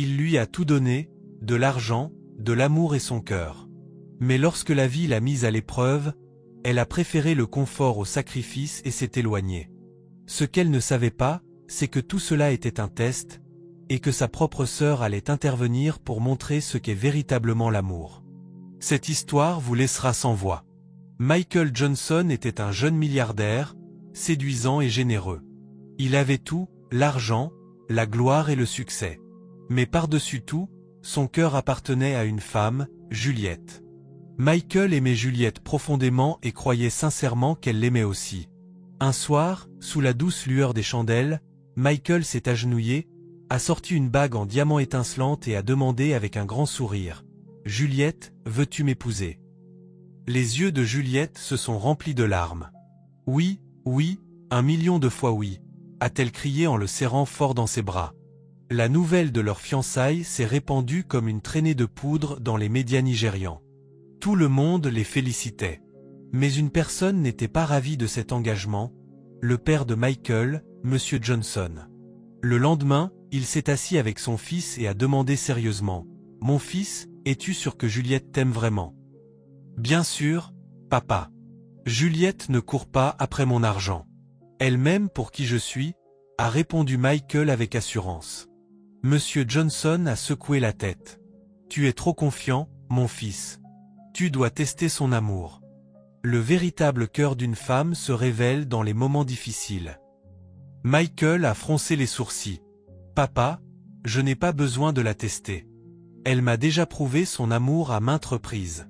Il lui a tout donné, de l'argent, de l'amour et son cœur. Mais lorsque la vie l'a mise à l'épreuve, elle a préféré le confort au sacrifice et s'est éloignée. Ce qu'elle ne savait pas, c'est que tout cela était un test, et que sa propre sœur allait intervenir pour montrer ce qu'est véritablement l'amour. Cette histoire vous laissera sans voix. Michael Johnson était un jeune milliardaire, séduisant et généreux. Il avait tout, l'argent, la gloire et le succès. Mais par-dessus tout, son cœur appartenait à une femme, Juliette. Michael aimait Juliette profondément et croyait sincèrement qu'elle l'aimait aussi. Un soir, sous la douce lueur des chandelles, Michael s'est agenouillé, a sorti une bague en diamant étincelante et a demandé avec un grand sourire « Juliette, veux-tu m'épouser ?» Les yeux de Juliette se sont remplis de larmes. « Oui, oui, 1 million de fois oui », a-t-elle crié en le serrant fort dans ses bras. La nouvelle de leur fiançailles s'est répandue comme une traînée de poudre dans les médias nigérians. Tout le monde les félicitait. Mais une personne n'était pas ravie de cet engagement, le père de Michael, M. Johnson. Le lendemain, il s'est assis avec son fils et a demandé sérieusement « Mon fils, es-tu sûr que Juliette t'aime vraiment ?»« Bien sûr, papa. Juliette ne court pas après mon argent. Elle m'aime pour qui je suis », a répondu Michael avec assurance. M. Johnson a secoué la tête. « Tu es trop confiant, mon fils. Tu dois tester son amour. Le véritable cœur d'une femme se révèle dans les moments difficiles. » Michael a froncé les sourcils. « Papa, je n'ai pas besoin de la tester. Elle m'a déjà prouvé son amour à maintes reprises. »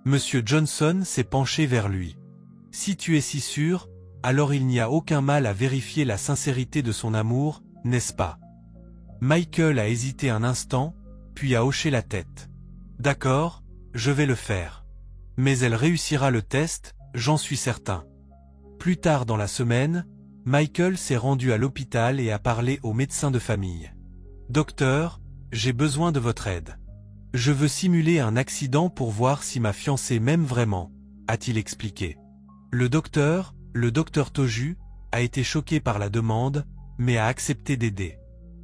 M. Johnson s'est penché vers lui. « Si tu es si sûr, alors il n'y a aucun mal à vérifier la sincérité de son amour, n'est-ce pas ?» Michael a hésité un instant, puis a hoché la tête. « D'accord, je vais le faire. Mais elle réussira le test, j'en suis certain. » Plus tard dans la semaine, Michael s'est rendu à l'hôpital et a parlé au médecin de famille. « Docteur, j'ai besoin de votre aide. Je veux simuler un accident pour voir si ma fiancée m'aime vraiment, » a-t-il expliqué. Le docteur Toju, a été choqué par la demande, mais a accepté d'aider.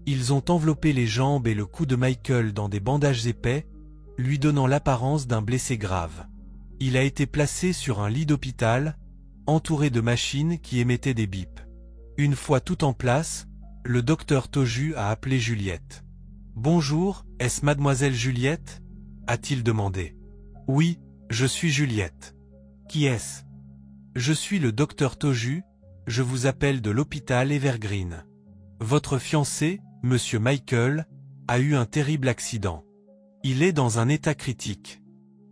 Ils ont enveloppé les jambes et le cou de Michael dans des bandages épais, lui donnant l'apparence d'un blessé grave. Il a été placé sur un lit d'hôpital, entouré de machines qui émettaient des bips. Une fois tout en place, le docteur Toju a appelé Juliette. « Bonjour, est-ce mademoiselle Juliette ?» a-t-il demandé. « Oui, je suis Juliette. »« Qui est-ce ?»« Je suis le docteur Toju, je vous appelle de l'hôpital Evergreen. Votre fiancé, monsieur Michael, a eu un terrible accident. Il est dans un état critique.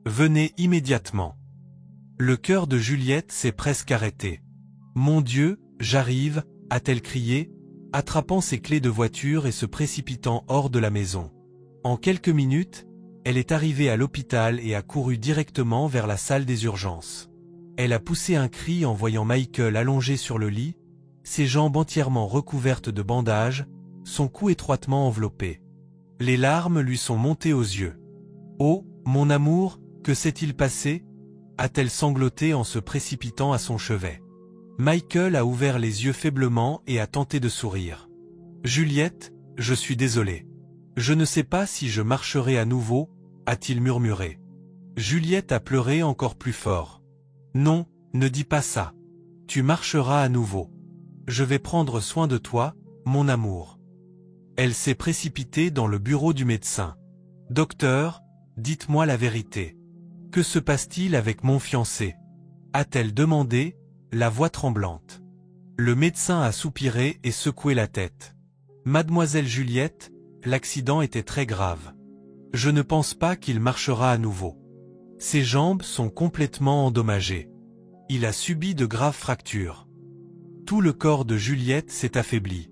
Venez immédiatement. » Le cœur de Juliette s'est presque arrêté. « Mon Dieu, j'arrive !» a-t-elle crié, attrapant ses clés de voiture et se précipitant hors de la maison. En quelques minutes, elle est arrivée à l'hôpital et a couru directement vers la salle des urgences. Elle a poussé un cri en voyant Michael allongé sur le lit, ses jambes entièrement recouvertes de bandages, son cou étroitement enveloppé. Les larmes lui sont montées aux yeux. « Oh, mon amour, que s'est-il passé ?» a-t-elle sangloté en se précipitant à son chevet. Michael a ouvert les yeux faiblement et a tenté de sourire. « Juliette, je suis désolé. Je ne sais pas si je marcherai à nouveau, » a-t-il murmuré. Juliette a pleuré encore plus fort. « Non, ne dis pas ça. Tu marcheras à nouveau. Je vais prendre soin de toi, mon amour. » Elle s'est précipitée dans le bureau du médecin. « Docteur, dites-moi la vérité. Que se passe-t-il avec mon fiancé ?» a-t-elle demandé, la voix tremblante. Le médecin a soupiré et secoué la tête. « Mademoiselle Juliette, l'accident était très grave. Je ne pense pas qu'il marchera à nouveau. Ses jambes sont complètement endommagées. Il a subi de graves fractures. » Tout le corps de Juliette s'est affaibli.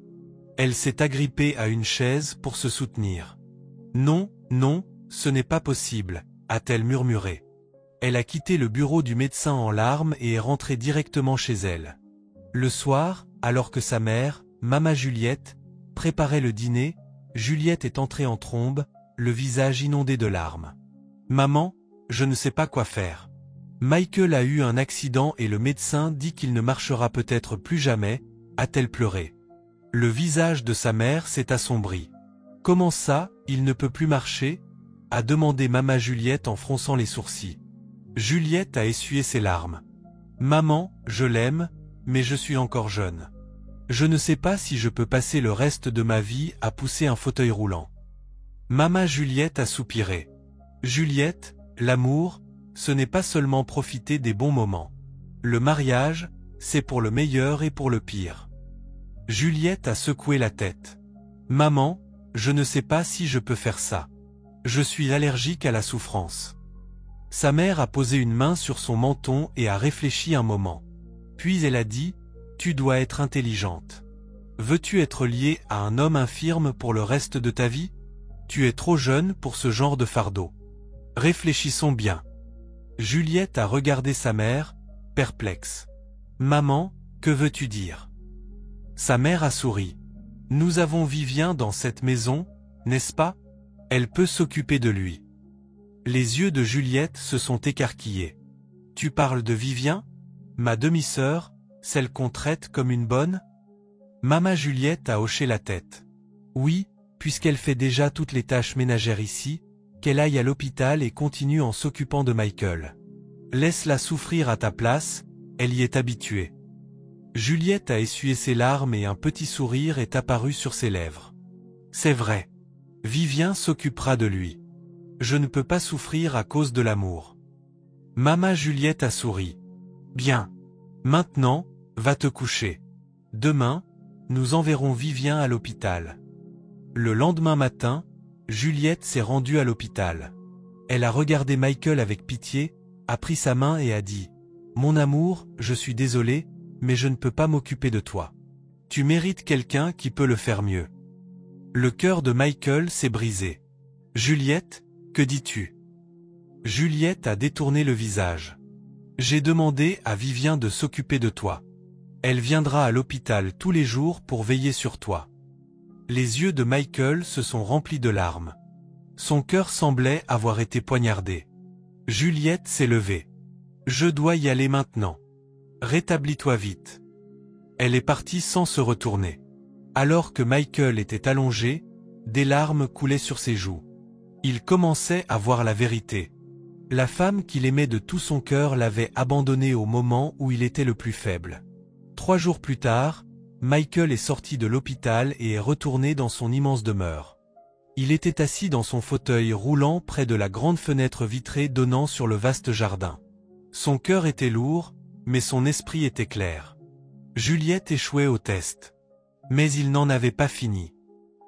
Elle s'est agrippée à une chaise pour se soutenir. « Non, non, ce n'est pas possible, » a-t-elle murmuré. Elle a quitté le bureau du médecin en larmes et est rentrée directement chez elle. Le soir, alors que sa mère, Maman Juliette, préparait le dîner, Juliette est entrée en trombe, le visage inondé de larmes. « Maman, je ne sais pas quoi faire. Michael a eu un accident et le médecin dit qu'il ne marchera peut-être plus jamais, » a-t-elle pleuré. Le visage de sa mère s'est assombri. Comment ça, il ne peut plus marcher? A demandé maman Juliette en fronçant les sourcils. Juliette a essuyé ses larmes. Maman, je l'aime, mais je suis encore jeune. Je ne sais pas si je peux passer le reste de ma vie à pousser un fauteuil roulant. Maman Juliette a soupiré. Juliette, l'amour, ce n'est pas seulement profiter des bons moments. Le mariage, c'est pour le meilleur et pour le pire. Juliette a secoué la tête. Maman, je ne sais pas si je peux faire ça. Je suis allergique à la souffrance. Sa mère a posé une main sur son menton et a réfléchi un moment. Puis elle a dit, tu dois être intelligente. Veux-tu être liée à un homme infirme pour le reste de ta vie? Tu es trop jeune pour ce genre de fardeau. Réfléchissons bien. Juliette a regardé sa mère, perplexe. Maman, que veux-tu dire? Sa mère a souri. Nous avons Vivien dans cette maison, n'est-ce pas? Elle peut s'occuper de lui. Les yeux de Juliette se sont écarquillés. Tu parles de Vivien? Ma demi-sœur, celle qu'on traite comme une bonne? Maman Juliette a hoché la tête. Oui, puisqu'elle fait déjà toutes les tâches ménagères ici, qu'elle aille à l'hôpital et continue en s'occupant de Michael. Laisse-la souffrir à ta place, elle y est habituée. Juliette a essuyé ses larmes et un petit sourire est apparu sur ses lèvres. C'est vrai. Vivien s'occupera de lui. Je ne peux pas souffrir à cause de l'amour. Maman Juliette a souri. Bien. Maintenant, va te coucher. Demain, nous enverrons Vivien à l'hôpital. Le lendemain matin, Juliette s'est rendue à l'hôpital. Elle a regardé Michael avec pitié, a pris sa main et a dit « Mon amour, je suis désolée, mais je ne peux pas m'occuper de toi. Tu mérites quelqu'un qui peut le faire mieux. » Le cœur de Michael s'est brisé. « Juliette, que dis-tu » Juliette a détourné le visage. « J'ai demandé à Vivien de s'occuper de toi. Elle viendra à l'hôpital tous les jours pour veiller sur toi. » Les yeux de Michael se sont remplis de larmes. Son cœur semblait avoir été poignardé. Juliette s'est levée. « Je dois y aller maintenant. Rétablis-toi vite. » Elle est partie sans se retourner. Alors que Michael était allongé, des larmes coulaient sur ses joues. Il commençait à voir la vérité. La femme qu'il aimait de tout son cœur l'avait abandonné au moment où il était le plus faible. 3 jours plus tard, Michael est sorti de l'hôpital et est retourné dans son immense demeure. Il était assis dans son fauteuil roulant près de la grande fenêtre vitrée donnant sur le vaste jardin. Son cœur était lourd, mais son esprit était clair. Juliette échouait au test. Mais il n'en avait pas fini.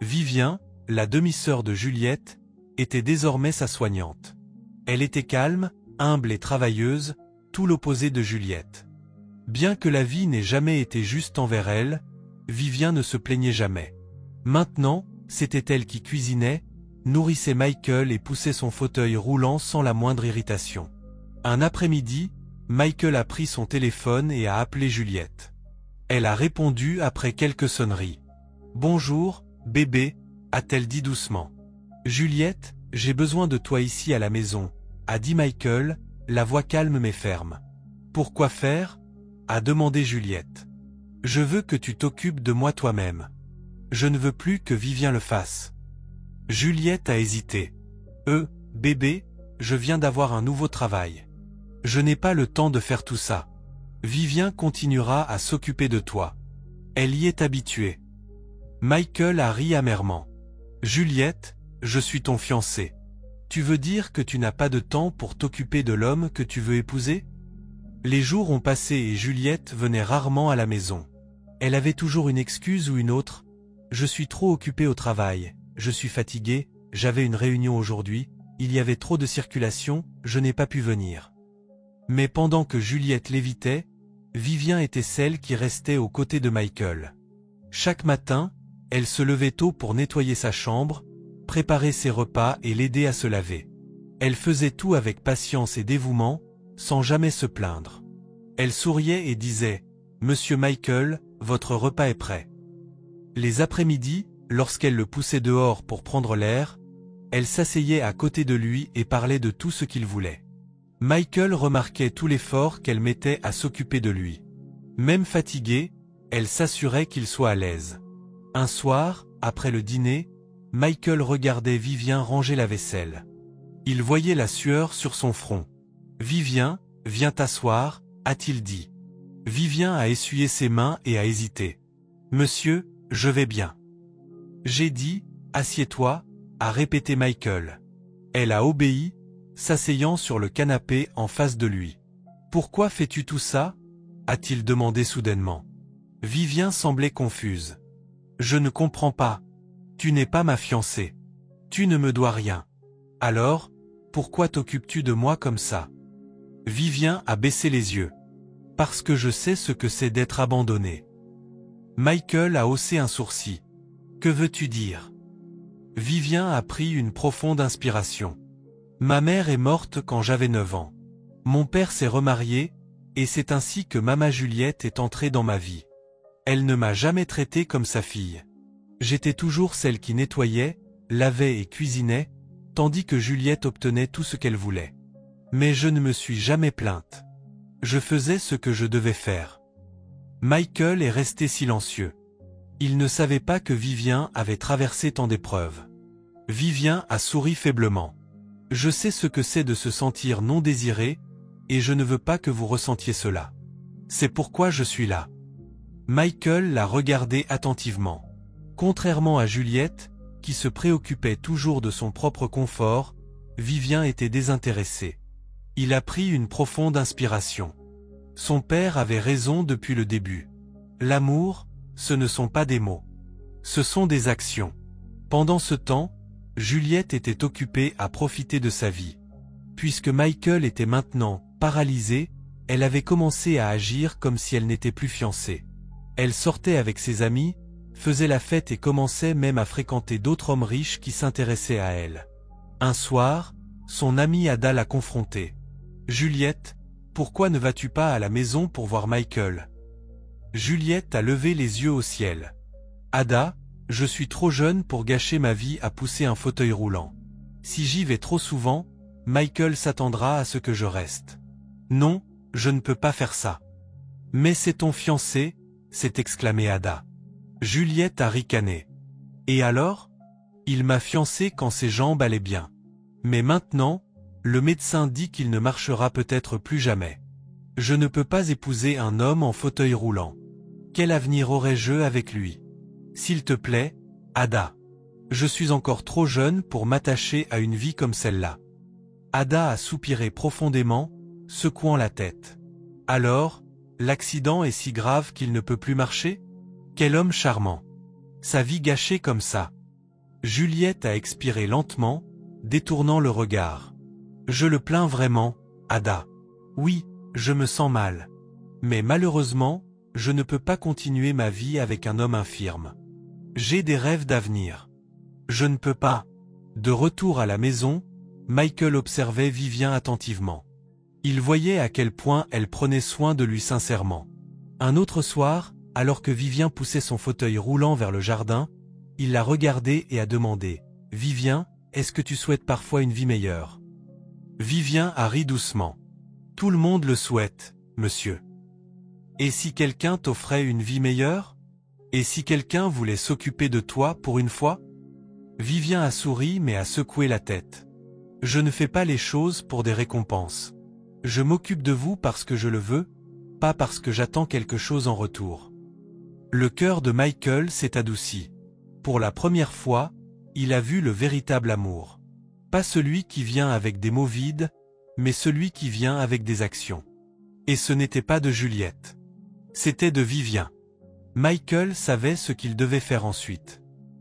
Vivien, la demi-sœur de Juliette, était désormais sa soignante. Elle était calme, humble et travailleuse, tout l'opposé de Juliette. Bien que la vie n'ait jamais été juste envers elle, Vivien ne se plaignait jamais. Maintenant, c'était elle qui cuisinait, nourrissait Michael et poussait son fauteuil roulant sans la moindre irritation. Un après-midi, Michael a pris son téléphone et a appelé Juliette. Elle a répondu après quelques sonneries. « Bonjour, bébé », a-t-elle dit doucement. « Juliette, j'ai besoin de toi ici à la maison », a dit Michael, la voix calme mais ferme. « Pourquoi faire ?» a demandé Juliette. « Je veux que tu t'occupes de moi toi-même. Je ne veux plus que Vivien le fasse. » Juliette a hésité. « Bébé, je viens d'avoir un nouveau travail. Je n'ai pas le temps de faire tout ça. Vivien continuera à s'occuper de toi. Elle y est habituée. » Michael a ri amèrement. « Juliette, je suis ton fiancé. Tu veux dire que tu n'as pas de temps pour t'occuper de l'homme que tu veux épouser ?» Les jours ont passé et Juliette venait rarement à la maison. Elle avait toujours une excuse ou une autre. « Je suis trop occupée au travail, je suis fatiguée, j'avais une réunion aujourd'hui, il y avait trop de circulation, je n'ai pas pu venir. » Mais pendant que Juliette l'évitait, Vivien était celle qui restait aux côtés de Michael. Chaque matin, elle se levait tôt pour nettoyer sa chambre, préparer ses repas et l'aider à se laver. Elle faisait tout avec patience et dévouement, sans jamais se plaindre. Elle souriait et disait « Monsieur Michael, votre repas est prêt. » Les après-midi, lorsqu'elle le poussait dehors pour prendre l'air, elle s'asseyait à côté de lui et parlait de tout ce qu'il voulait. Michael remarquait tout l'effort qu'elle mettait à s'occuper de lui. Même fatiguée, elle s'assurait qu'il soit à l'aise. Un soir, après le dîner, Michael regardait Vivien ranger la vaisselle. Il voyait la sueur sur son front. « Vivien, viens t'asseoir » a-t-il dit. Vivien a essuyé ses mains et a hésité. « Monsieur, je vais bien. » J'ai dit, « Assieds-toi » a répété Michael. Elle a obéi, s'asseyant sur le canapé en face de lui. « Pourquoi fais-tu tout ça » a-t-il demandé soudainement. Vivien semblait confuse. « Je ne comprends pas. Tu n'es pas ma fiancée. Tu ne me dois rien. Alors, pourquoi t'occupes-tu de moi comme ça ?» Vivien a baissé les yeux. « Parce que je sais ce que c'est d'être abandonné. » Michael a haussé un sourcil. « Que veux-tu dire ?» Vivien a pris une profonde inspiration. « Ma mère est morte quand j'avais 9 ans. Mon père s'est remarié, et c'est ainsi que Mama Juliette est entrée dans ma vie. Elle ne m'a jamais traité comme sa fille. J'étais toujours celle qui nettoyait, lavait et cuisinait, tandis que Juliette obtenait tout ce qu'elle voulait. Mais je ne me suis jamais plainte. Je faisais ce que je devais faire. » Michael est resté silencieux. Il ne savait pas que Vivien avait traversé tant d'épreuves. Vivien a souri faiblement. « Je sais ce que c'est de se sentir non désiré, et je ne veux pas que vous ressentiez cela. C'est pourquoi je suis là. » Michael l'a regardé attentivement. Contrairement à Juliette, qui se préoccupait toujours de son propre confort, Vivien était désintéressé. Il a pris une profonde inspiration. Son père avait raison depuis le début. L'amour, ce ne sont pas des mots. Ce sont des actions. Pendant ce temps, Juliette était occupée à profiter de sa vie. Puisque Michael était maintenant paralysé, elle avait commencé à agir comme si elle n'était plus fiancée. Elle sortait avec ses amis, faisait la fête et commençait même à fréquenter d'autres hommes riches qui s'intéressaient à elle. Un soir, son amie Ada l'a confrontée. « Juliette, pourquoi ne vas-tu pas à la maison pour voir Michael ?» Juliette a levé les yeux au ciel. « Ada, je suis trop jeune pour gâcher ma vie à pousser un fauteuil roulant. Si j'y vais trop souvent, Michael s'attendra à ce que je reste. Non, je ne peux pas faire ça. »« Mais c'est ton fiancé » s'est exclamé Ada. Juliette a ricané. « Et alors ? Il m'a fiancé quand ses jambes allaient bien. Mais maintenant, le médecin dit qu'il ne marchera peut-être plus jamais. Je ne peux pas épouser un homme en fauteuil roulant. Quel avenir aurais-je avec lui ? S'il te plaît, Ada. Je suis encore trop jeune pour m'attacher à une vie comme celle-là. » Ada a soupiré profondément, secouant la tête. « Alors, l'accident est si grave qu'il ne peut plus marcher ? Quel homme charmant. Sa vie gâchée comme ça. » Juliette a expiré lentement, détournant le regard. « Je le plains vraiment, Ada. Oui, je me sens mal. Mais malheureusement, je ne peux pas continuer ma vie avec un homme infirme. J'ai des rêves d'avenir. Je ne peux pas. » De retour à la maison, Michael observait Vivien attentivement. Il voyait à quel point elle prenait soin de lui sincèrement. Un autre soir, alors que Vivien poussait son fauteuil roulant vers le jardin, il l'a regardé et a demandé « Vivien, est-ce que tu souhaites parfois une vie meilleure ?» Vivien a ri doucement. « Tout le monde le souhaite, monsieur. Et si quelqu'un t'offrait une vie meilleure ? Et si quelqu'un voulait s'occuper de toi pour une fois ?» Vivien a souri mais a secoué la tête. « Je ne fais pas les choses pour des récompenses. Je m'occupe de vous parce que je le veux, pas parce que j'attends quelque chose en retour. » Le cœur de Michael s'est adouci. Pour la première fois, il a vu le véritable amour. Pas celui qui vient avec des mots vides, mais celui qui vient avec des actions. Et ce n'était pas de Juliette. C'était de Vivien. Michael savait ce qu'il devait faire ensuite.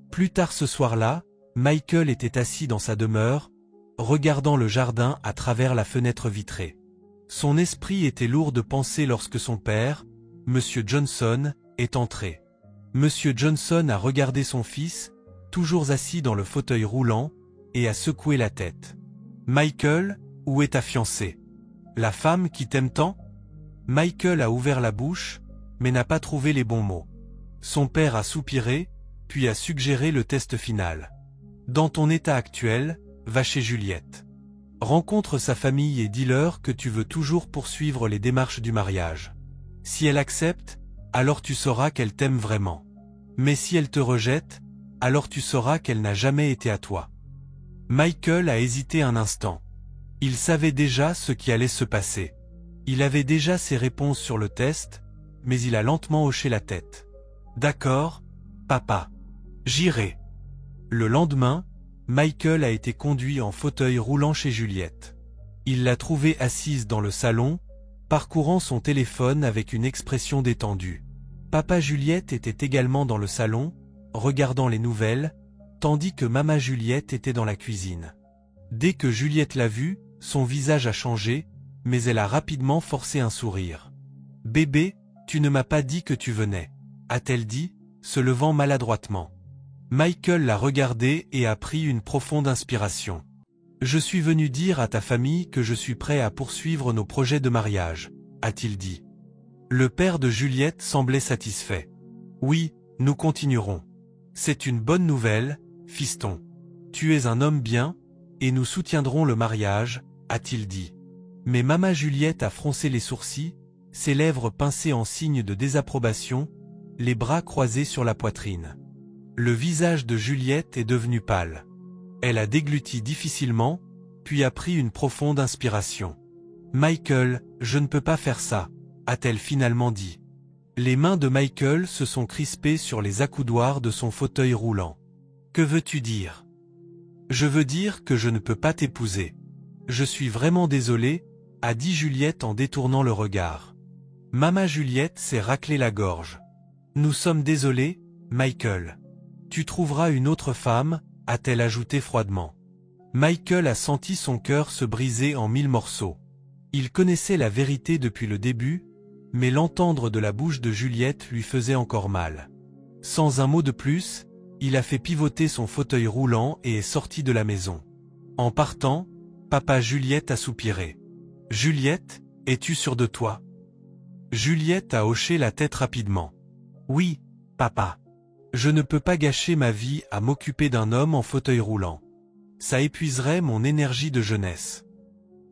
Plus tard ce soir-là, Michael était assis dans sa demeure, regardant le jardin à travers la fenêtre vitrée. Son esprit était lourd de pensées lorsque son père, Monsieur Johnson, est entré. Monsieur Johnson a regardé son fils, toujours assis dans le fauteuil roulant, et a secoué la tête. « Michael, où est ta fiancée ? La femme qui t'aime tant ?» Michael a ouvert la bouche, mais n'a pas trouvé les bons mots. Son père a soupiré, puis a suggéré le test final. « Dans ton état actuel, va chez Juliette. Rencontre sa famille et dis-leur que tu veux toujours poursuivre les démarches du mariage. Si elle accepte, alors tu sauras qu'elle t'aime vraiment. Mais si elle te rejette, alors tu sauras qu'elle n'a jamais été à toi. Michael a hésité un instant. Il savait déjà ce qui allait se passer. Il avait déjà ses réponses sur le test, mais il a lentement hoché la tête. D'accord, papa. J'irai. Le lendemain, Michael a été conduit en fauteuil roulant chez Juliette. Il l'a trouvée assise dans le salon, parcourant son téléphone avec une expression détendue. Papa Juliette était également dans le salon, regardant les nouvelles, tandis que maman Juliette était dans la cuisine. Dès que Juliette l'a vue, son visage a changé, mais elle a rapidement forcé un sourire. « Bébé, tu ne m'as pas dit que tu venais », a-t-elle dit, se levant maladroitement. Michael l'a regardée et a pris une profonde inspiration. « Je suis venu dire à ta famille que je suis prêt à poursuivre nos projets de mariage, » a-t-il dit. Le père de Juliette semblait satisfait. « Oui, nous continuerons. C'est une bonne nouvelle, fiston. Tu es un homme bien, et nous soutiendrons le mariage, » a-t-il dit. Mais maman Juliette a froncé les sourcils, ses lèvres pincées en signe de désapprobation, les bras croisés sur la poitrine. Le visage de Juliette est devenu pâle. Elle a dégluti difficilement, puis a pris une profonde inspiration. « Michael, je ne peux pas faire ça, » a-t-elle finalement dit. Les mains de Michael se sont crispées sur les accoudoirs de son fauteuil roulant. « Que veux-tu dire ? » « Je veux dire que je ne peux pas t'épouser. Je suis vraiment désolé, » a dit Juliette en détournant le regard. Maman Juliette s'est raclé la gorge. « Nous sommes désolés, Michael. Tu trouveras une autre femme, » a-t-elle ajouté froidement. Michael a senti son cœur se briser en 1000 morceaux. Il connaissait la vérité depuis le début, mais l'entendre de la bouche de Juliette lui faisait encore mal. Sans un mot de plus, il a fait pivoter son fauteuil roulant et est sorti de la maison. En partant, papa Juliette a soupiré. « Juliette, es-tu sûre de toi ?» Juliette a hoché la tête rapidement. « Oui, papa. Je ne peux pas gâcher ma vie à m'occuper d'un homme en fauteuil roulant. Ça épuiserait mon énergie de jeunesse. »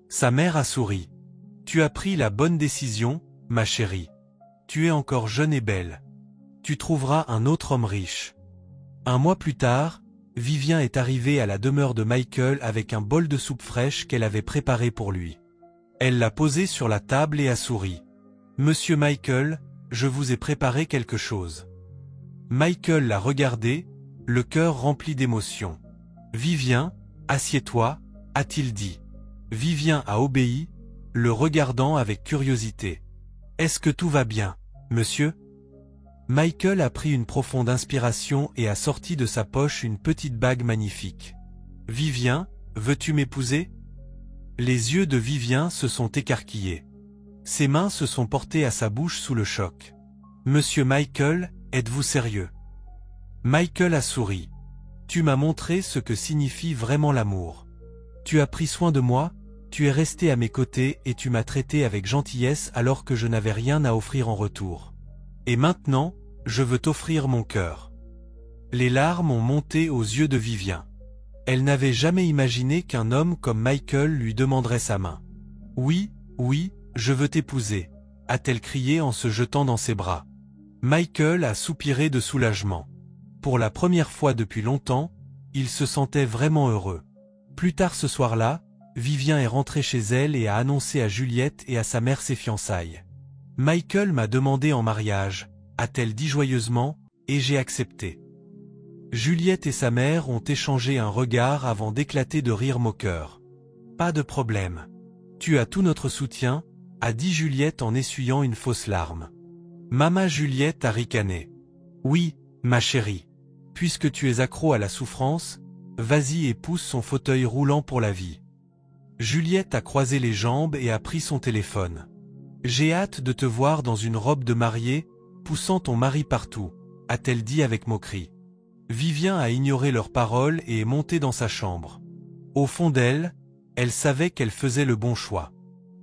Sa mère a souri. « Tu as pris la bonne décision, ma chérie. Tu es encore jeune et belle. Tu trouveras un autre homme riche. » Un mois plus tard, Vivien est arrivé à la demeure de Michael avec un bol de soupe fraîche qu'elle avait préparé pour lui. Elle l'a posé sur la table et a souri. « Monsieur Michael, je vous ai préparé quelque chose. » Michael l'a regardé, le cœur rempli d'émotion. « Vivien, assieds-toi, » a-t-il dit. Vivien a obéi, le regardant avec curiosité. « Est-ce que tout va bien, monsieur ?» Michael a pris une profonde inspiration et a sorti de sa poche une petite bague magnifique. « Vivien, veux-tu m'épouser ?» Les yeux de Vivien se sont écarquillés. Ses mains se sont portées à sa bouche sous le choc. « Monsieur Michael, êtes-vous sérieux ?» Michael a souri. « Tu m'as montré ce que signifie vraiment l'amour. Tu as pris soin de moi, tu es resté à mes côtés et tu m'as traité avec gentillesse alors que je n'avais rien à offrir en retour. Et maintenant, je veux t'offrir mon cœur. » Les larmes ont monté aux yeux de Vivien. Elle n'avait jamais imaginé qu'un homme comme Michael lui demanderait sa main. « Oui, oui, je veux t'épouser, » a-t-elle crié en se jetant dans ses bras. Michael a soupiré de soulagement. Pour la première fois depuis longtemps, il se sentait vraiment heureux. Plus tard ce soir-là, Vivien est rentrée chez elle et a annoncé à Juliette et à sa mère ses fiançailles. « Michael m'a demandé en mariage, » a-t-elle dit joyeusement, et j'ai accepté. Juliette et sa mère ont échangé un regard avant d'éclater de rire moqueur. « Pas de problème. Tu as tout notre soutien, » a dit Juliette en essuyant une fausse larme. Maman Juliette a ricané. « Oui, ma chérie. Puisque tu es accro à la souffrance, vas-y et pousse son fauteuil roulant pour la vie. » Juliette a croisé les jambes et a pris son téléphone. « J'ai hâte de te voir dans une robe de mariée, poussant ton mari partout, » a-t-elle dit avec moquerie. Vivien a ignoré leurs paroles et est monté dans sa chambre. Au fond d'elle, elle savait qu'elle faisait le bon choix.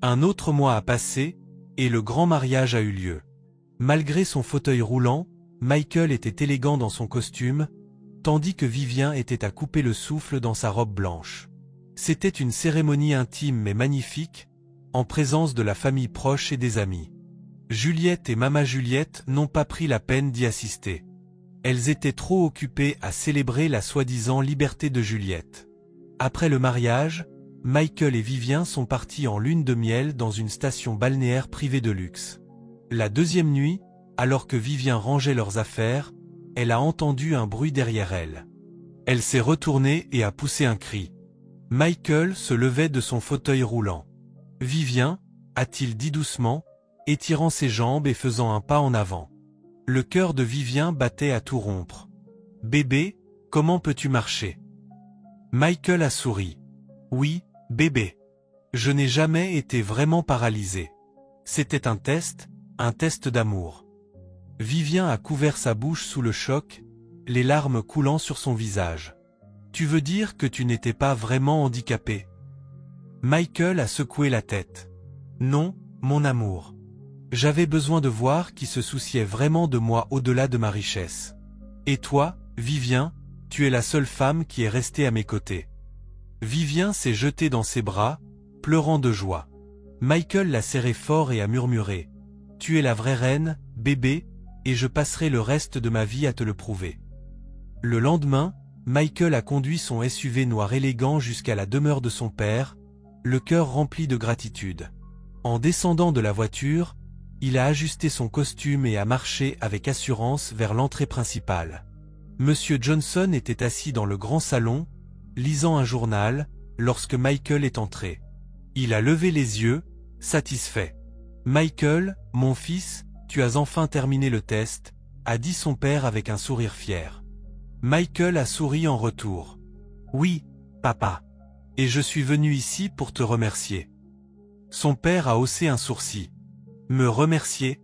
Un autre mois a passé, et le grand mariage a eu lieu. Malgré son fauteuil roulant, Michael était élégant dans son costume, tandis que Vivien était à couper le souffle dans sa robe blanche. C'était une cérémonie intime mais magnifique, en présence de la famille proche et des amis. Juliette et maman Juliette n'ont pas pris la peine d'y assister. Elles étaient trop occupées à célébrer la soi-disant liberté de Juliette. Après le mariage, Michael et Vivien sont partis en lune de miel dans une station balnéaire privée de luxe. La deuxième nuit, alors que Vivien rangeait leurs affaires, elle a entendu un bruit derrière elle. Elle s'est retournée et a poussé un cri. Michael se levait de son fauteuil roulant. « Vivien » a-t-il dit doucement, étirant ses jambes et faisant un pas en avant. Le cœur de Vivien battait à tout rompre. « Bébé, comment peux-tu marcher » Michael a souri. « Oui, bébé. Je n'ai jamais été vraiment paralysé. C'était un test d'amour. » Vivien a couvert sa bouche sous le choc, les larmes coulant sur son visage. « Tu veux dire que tu n'étais pas vraiment handicapé » Michael a secoué la tête. « Non, mon amour. J'avais besoin de voir qui se souciait vraiment de moi au-delà de ma richesse. Et toi, Vivien, tu es la seule femme qui est restée à mes côtés. » Vivien s'est jeté dans ses bras, pleurant de joie. Michael l'a serré fort et a murmuré. « Tu es la vraie reine, bébé, et je passerai le reste de ma vie à te le prouver. » Le lendemain, Michael a conduit son SUV noir élégant jusqu'à la demeure de son père, le cœur rempli de gratitude. En descendant de la voiture, il a ajusté son costume et a marché avec assurance vers l'entrée principale. Monsieur Johnson était assis dans le grand salon, lisant un journal, lorsque Michael est entré. Il a levé les yeux, satisfait. « Michael, mon fils, tu as enfin terminé le test, » a dit son père avec un sourire fier. Michael a souri en retour. « Oui, papa. Et je suis venu ici pour te remercier. » Son père a haussé un sourcil. « Me remercier ?»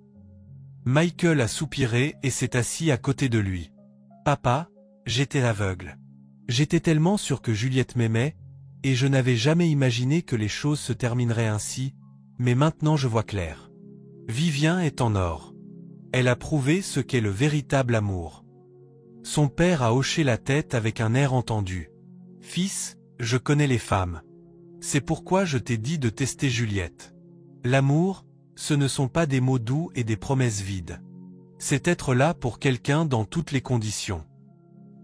Michael a soupiré et s'est assis à côté de lui. « Papa, j'étais aveugle. J'étais tellement sûr que Juliette m'aimait, et je n'avais jamais imaginé que les choses se termineraient ainsi, mais maintenant je vois clair. Vivien est en or. Elle a prouvé ce qu'est le véritable amour. » Son père a hoché la tête avec un air entendu. « Fils, je connais les femmes. C'est pourquoi je t'ai dit de tester Juliette. L'amour, ce ne sont pas des mots doux et des promesses vides. C'est être là pour quelqu'un dans toutes les conditions. »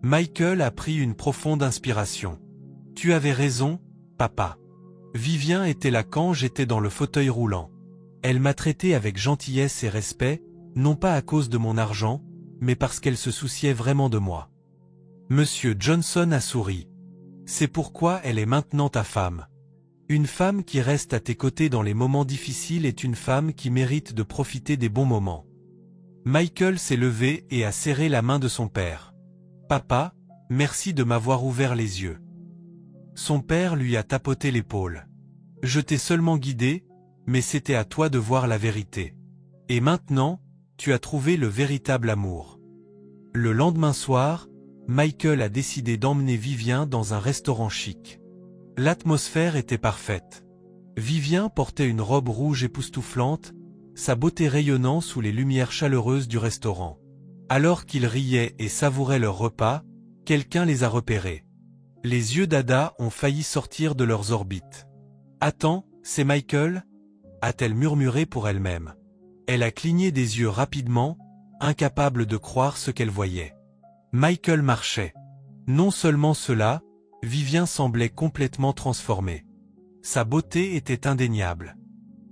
Michael a pris une profonde inspiration. « Tu avais raison, papa. Vivien était là quand j'étais dans le fauteuil roulant. Elle m'a traité avec gentillesse et respect, non pas à cause de mon argent, mais parce qu'elle se souciait vraiment de moi. » Monsieur Johnson a souri. « C'est pourquoi elle est maintenant ta femme. Une femme qui reste à tes côtés dans les moments difficiles est une femme qui mérite de profiter des bons moments. » Michael s'est levé et a serré la main de son père. « Papa, merci de m'avoir ouvert les yeux. » Son père lui a tapoté l'épaule. « Je t'ai seulement guidé, mais c'était à toi de voir la vérité. Et maintenant, tu as trouvé le véritable amour. » Le lendemain soir, Michael a décidé d'emmener Vivien dans un restaurant chic. L'atmosphère était parfaite. Vivien portait une robe rouge époustouflante, sa beauté rayonnant sous les lumières chaleureuses du restaurant. Alors qu'ils riaient et savouraient leur repas, quelqu'un les a repérés. Les yeux d'Ada ont failli sortir de leurs orbites. « Attends, c'est Michael ?» a-t-elle murmuré pour elle-même. Elle a cligné des yeux rapidement, incapable de croire ce qu'elle voyait. Michael marchait. Non seulement cela, Vivien semblait complètement transformée. Sa beauté était indéniable.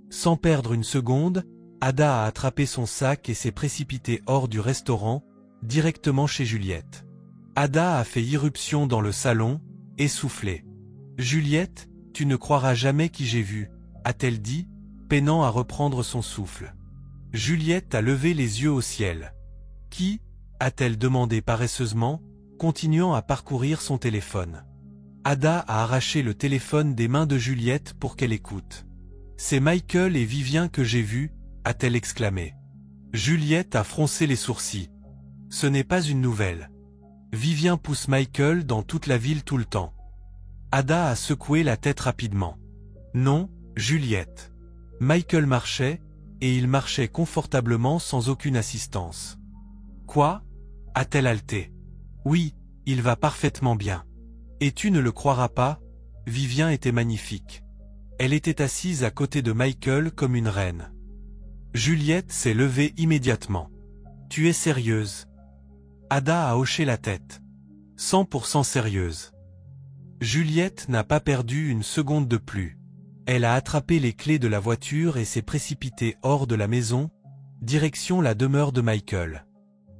Sans perdre une seconde, Ada a attrapé son sac et s'est précipitée hors du restaurant, directement chez Juliette. Ada a fait irruption dans le salon, essoufflée. « Juliette, tu ne croiras jamais qui j'ai vu », a-t-elle dit, peinant à reprendre son souffle. Juliette a levé les yeux au ciel. « Qui ?» a-t-elle demandé paresseusement, continuant à parcourir son téléphone. Ada a arraché le téléphone des mains de Juliette pour qu'elle écoute. « C'est Michael et Vivien que j'ai vus », a-t-elle exclamé. Juliette a froncé les sourcils. « Ce n'est pas une nouvelle. Vivien pousse Michael dans toute la ville tout le temps. » Ada a secoué la tête rapidement. « Non, Juliette. Michael marchait, et il marchait confortablement sans aucune assistance. »« Quoi ?» a-t-elle haleté. « Oui, il va parfaitement bien. Et tu ne le croiras pas, Vivien était magnifique. Elle était assise à côté de Michael comme une reine. » Juliette s'est levée immédiatement. « Tu es sérieuse ? Ada a hoché la tête. 100% sérieuse. Juliette n'a pas perdu une seconde de plus. Elle a attrapé les clés de la voiture et s'est précipitée hors de la maison, direction la demeure de Michael.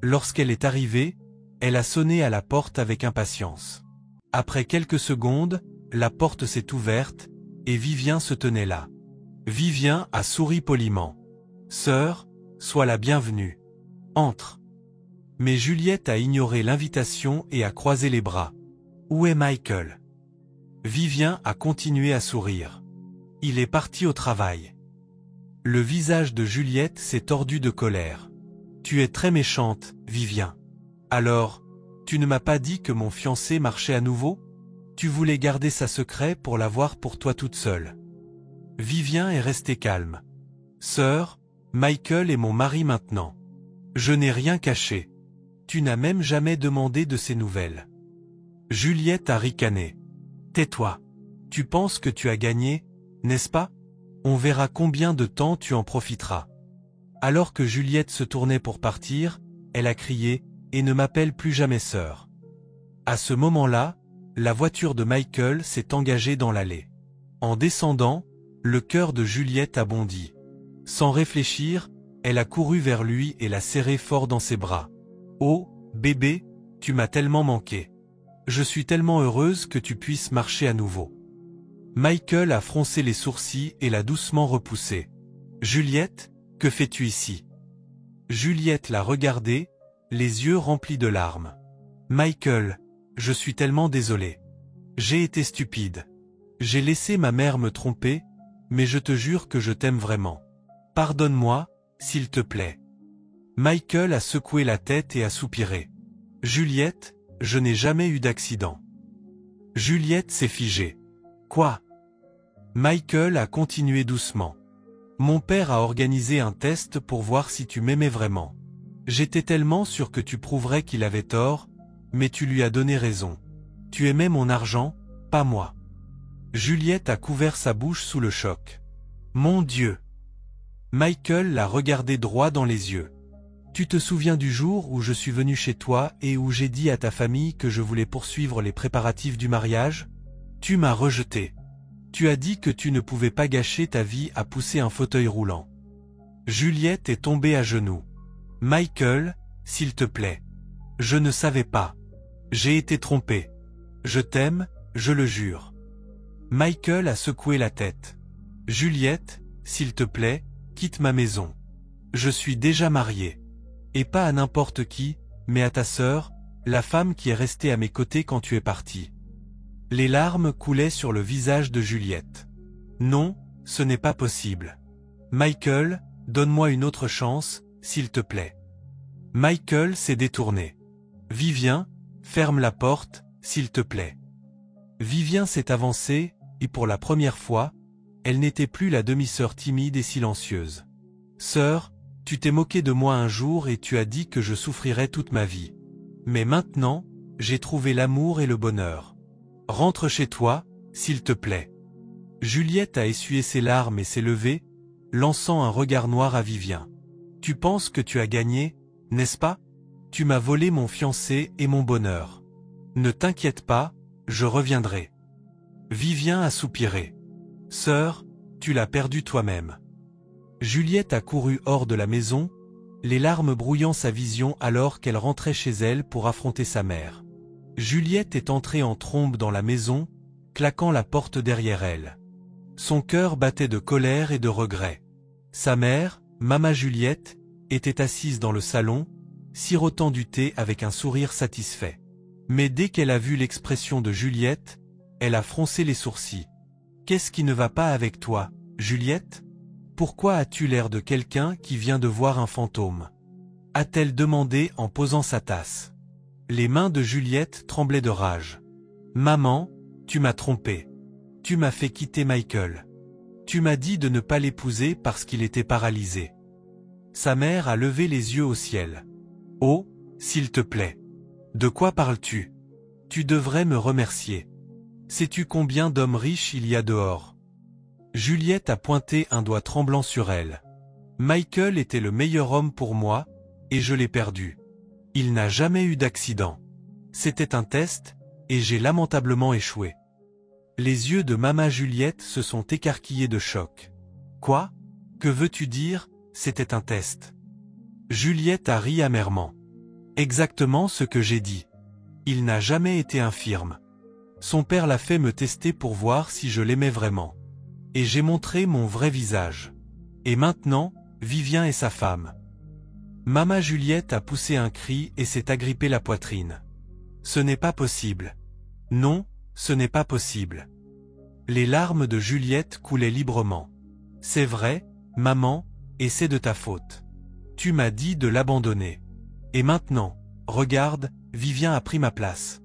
Lorsqu'elle est arrivée, elle a sonné à la porte avec impatience. Après quelques secondes, la porte s'est ouverte, et Vivien se tenait là. Vivien a souri poliment. « Sœur, sois la bienvenue. Entre. » Mais Juliette a ignoré l'invitation et a croisé les bras. « Où est Michael ?» Vivien a continué à sourire. « Il est parti au travail. » Le visage de Juliette s'est tordu de colère. « Tu es très méchante, Vivien. Alors, tu ne m'as pas dit que mon fiancé marchait à nouveau ? Tu voulais garder ça secret pour l'avoir pour toi toute seule. » Vivien est resté calme. « Sœur, Michael est mon mari maintenant. Je n'ai rien caché. Tu n'as même jamais demandé de ses nouvelles. » Juliette a ricané. « Tais-toi. Tu penses que tu as gagné, n'est-ce pas ? On verra combien de temps tu en profiteras. » Alors que Juliette se tournait pour partir, elle a crié « Et ne m'appelle plus jamais sœur. » À ce moment-là, la voiture de Michael s'est engagée dans l'allée. En descendant, le cœur de Juliette a bondi. Sans réfléchir, elle a couru vers lui et l'a serré fort dans ses bras. « Oh, bébé, tu m'as tellement manqué. Je suis tellement heureuse que tu puisses marcher à nouveau. » Michael a froncé les sourcils et l'a doucement repoussé. « Juliette, que fais-tu ici ?» Juliette l'a regardé, les yeux remplis de larmes. « Michael, je suis tellement désolée. J'ai été stupide. J'ai laissé ma mère me tromper, mais je te jure que je t'aime vraiment. Pardonne-moi, s'il te plaît. » Michael a secoué la tête et a soupiré. « Juliette, je n'ai jamais eu d'accident. » Juliette s'est figée. « Quoi ?» Michael a continué doucement. « Mon père a organisé un test pour voir si tu m'aimais vraiment. J'étais tellement sûr que tu prouverais qu'il avait tort, mais tu lui as donné raison. Tu aimais mon argent, pas moi. » Juliette a couvert sa bouche sous le choc. « Mon Dieu !» Michael l'a regardé droit dans les yeux. « Tu te souviens du jour où je suis venu chez toi et où j'ai dit à ta famille que je voulais poursuivre les préparatifs du mariage ? Tu m'as rejeté. Tu as dit que tu ne pouvais pas gâcher ta vie à pousser un fauteuil roulant. » Juliette est tombée à genoux. « Michael, s'il te plaît. Je ne savais pas. J'ai été trompée. Je t'aime, je le jure. » Michael a secoué la tête. « Juliette, s'il te plaît, quitte ma maison. Je suis déjà marié. Et pas à n'importe qui, mais à ta sœur, la femme qui est restée à mes côtés quand tu es parti. » Les larmes coulaient sur le visage de Juliette. « Non, ce n'est pas possible. Michael, donne-moi une autre chance, s'il te plaît. » Michael s'est détourné. « Vivien, ferme la porte, s'il te plaît. » Vivien s'est avancée, et pour la première fois, elle n'était plus la demi-sœur timide et silencieuse. « Sœur, tu t'es moquée de moi un jour et tu as dit que je souffrirais toute ma vie. Mais maintenant, j'ai trouvé l'amour et le bonheur. Rentre chez toi, s'il te plaît. » Juliette a essuyé ses larmes et s'est levée, lançant un regard noir à Vivien. « Tu penses que tu as gagné, n'est-ce pas ? Tu m'as volé mon fiancé et mon bonheur. Ne t'inquiète pas, je reviendrai. » Vivien a soupiré. « Sœur, tu l'as perdu toi-même. » Juliette a couru hors de la maison, les larmes brouillant sa vision alors qu'elle rentrait chez elle pour affronter sa mère. Juliette est entrée en trombe dans la maison, claquant la porte derrière elle. Son cœur battait de colère et de regret. Sa mère, Maman Juliette, était assise dans le salon, sirotant du thé avec un sourire satisfait. Mais dès qu'elle a vu l'expression de Juliette, elle a froncé les sourcils. « Qu'est-ce qui ne va pas avec toi, Juliette ? Pourquoi as-tu l'air de quelqu'un qui vient de voir un fantôme ?» a-t-elle demandé en posant sa tasse. Les mains de Juliette tremblaient de rage. « Maman, tu m'as trompée. Tu m'as fait quitter Michael. Tu m'as dit de ne pas l'épouser parce qu'il était paralysé. » Sa mère a levé les yeux au ciel. « Oh, s'il te plaît. De quoi parles-tu ? Tu devrais me remercier. Sais-tu combien d'hommes riches il y a dehors ? » Juliette a pointé un doigt tremblant sur elle. « Michael était le meilleur homme pour moi, et je l'ai perdu. Il n'a jamais eu d'accident. C'était un test, et j'ai lamentablement échoué. Les yeux de maman Juliette se sont écarquillés de choc. Quoi? Que veux-tu dire? C'était un test. Juliette a ri amèrement. Exactement ce que j'ai dit. Il n'a jamais été infirme. Son père l'a fait me tester pour voir si je l'aimais vraiment. Et j'ai montré mon vrai visage. Et maintenant, Vivien est sa femme. Maman Juliette a poussé un cri et s'est agrippé la poitrine. Ce n'est pas possible. Non, ce n'est pas possible. Les larmes de Juliette coulaient librement. C'est vrai, maman, et c'est de ta faute. Tu m'as dit de l'abandonner. Et maintenant, regarde, Vivien a pris ma place.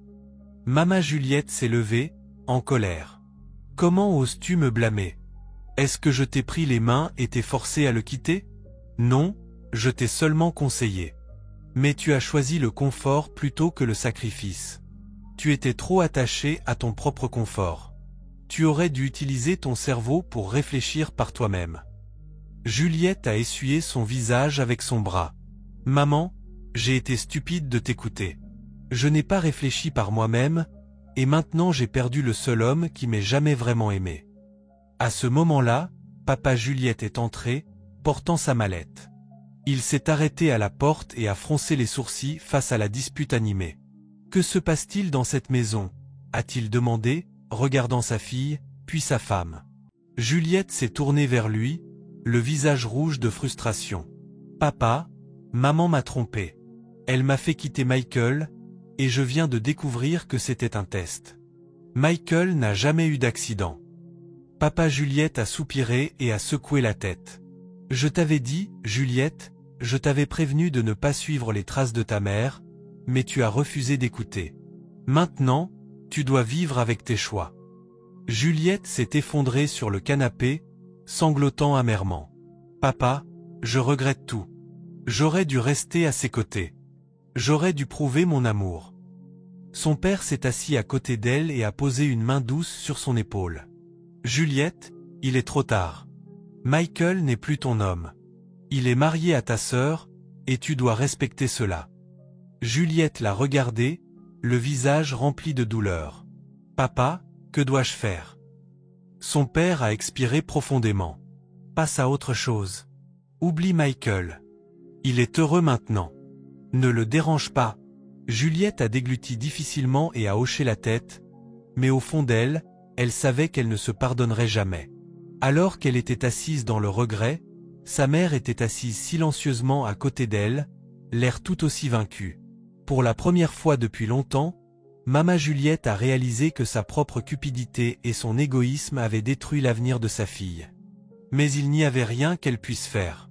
Maman Juliette s'est levée, en colère. Comment oses-tu me blâmer? Est-ce que je t'ai pris les mains et t'ai forcé à le quitter? Non, je t'ai seulement conseillé. Mais tu as choisi le confort plutôt que le sacrifice. Tu étais trop attaché à ton propre confort. Tu aurais dû utiliser ton cerveau pour réfléchir par toi-même. Juliette a essuyé son visage avec son bras. Maman, j'ai été stupide de t'écouter. Je n'ai pas réfléchi par moi-même, et maintenant j'ai perdu le seul homme qui m'ait jamais vraiment aimé. À ce moment-là, papa Juliette est entré, portant sa mallette. Il s'est arrêté à la porte et a froncé les sourcils face à la dispute animée. Que se passe-t-il dans cette maison? A-t-il demandé, regardant sa fille, puis sa femme. Juliette s'est tournée vers lui, le visage rouge de frustration. Papa, maman m'a trompé. Elle m'a fait quitter Michael, et je viens de découvrir que c'était un test. Michael n'a jamais eu d'accident. Papa Juliette a soupiré et a secoué la tête. Je t'avais dit, Juliette, je t'avais prévenu de ne pas suivre les traces de ta mère, mais tu as refusé d'écouter. Maintenant, tu dois vivre avec tes choix. Juliette s'est effondrée sur le canapé, sanglotant amèrement. Papa, je regrette tout. J'aurais dû rester à ses côtés. J'aurais dû prouver mon amour. Son père s'est assis à côté d'elle et a posé une main douce sur son épaule. Juliette, il est trop tard. Michael n'est plus ton homme. Il est marié à ta sœur, et tu dois respecter cela. Juliette l'a regardé, le visage rempli de douleur. Papa, que dois-je faire? Son père a expiré profondément. Passe à autre chose. Oublie Michael. Il est heureux maintenant. Ne le dérange pas. Juliette a dégluti difficilement et a hoché la tête, mais au fond d'elle, elle savait qu'elle ne se pardonnerait jamais. Alors qu'elle était assise dans le regret, sa mère était assise silencieusement à côté d'elle, l'air tout aussi vaincu. Pour la première fois depuis longtemps, maman Juliette a réalisé que sa propre cupidité et son égoïsme avaient détruit l'avenir de sa fille. Mais il n'y avait rien qu'elle puisse faire.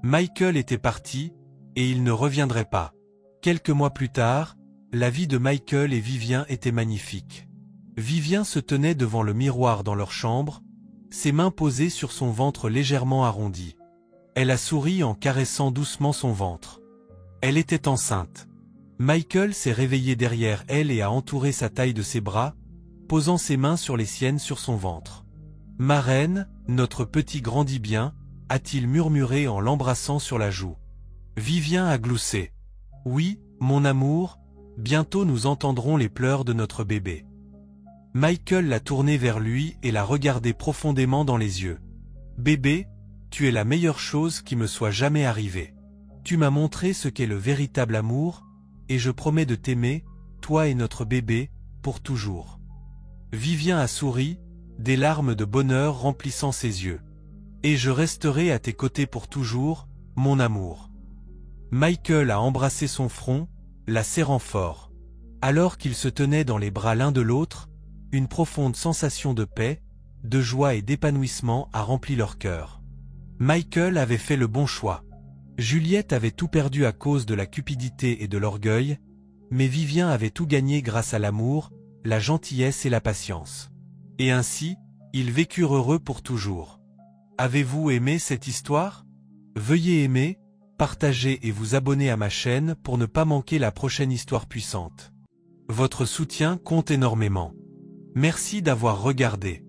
Michael était parti, et il ne reviendrait pas. Quelques mois plus tard, la vie de Michael et Vivien était magnifique. Vivien se tenait devant le miroir dans leur chambre, ses mains posées sur son ventre légèrement arrondi. Elle a souri en caressant doucement son ventre. Elle était enceinte. Michael s'est réveillé derrière elle et a entouré sa taille de ses bras, posant ses mains sur les siennes sur son ventre. « Ma reine, notre petit grandit bien », a-t-il murmuré en l'embrassant sur la joue. Vivien a gloussé. « Oui, mon amour, bientôt nous entendrons les pleurs de notre bébé. » Michael l'a tourné vers lui et l'a regardé profondément dans les yeux. « Bébé, tu es la meilleure chose qui me soit jamais arrivée. Tu m'as montré ce qu'est le véritable amour, et je promets de t'aimer, toi et notre bébé, pour toujours. » Vivien a souri, des larmes de bonheur remplissant ses yeux. « Et je resterai à tes côtés pour toujours, mon amour. » Michael a embrassé son front, la serrant fort. Alors qu'ils se tenaient dans les bras l'un de l'autre, une profonde sensation de paix, de joie et d'épanouissement a rempli leur cœur. Michael avait fait le bon choix. Juliette avait tout perdu à cause de la cupidité et de l'orgueil, mais Vivien avait tout gagné grâce à l'amour, la gentillesse et la patience. Et ainsi, ils vécurent heureux pour toujours. Avez-vous aimé cette histoire? Veuillez aimer, partager et vous abonner à ma chaîne pour ne pas manquer la prochaine histoire puissante. Votre soutien compte énormément. Merci d'avoir regardé.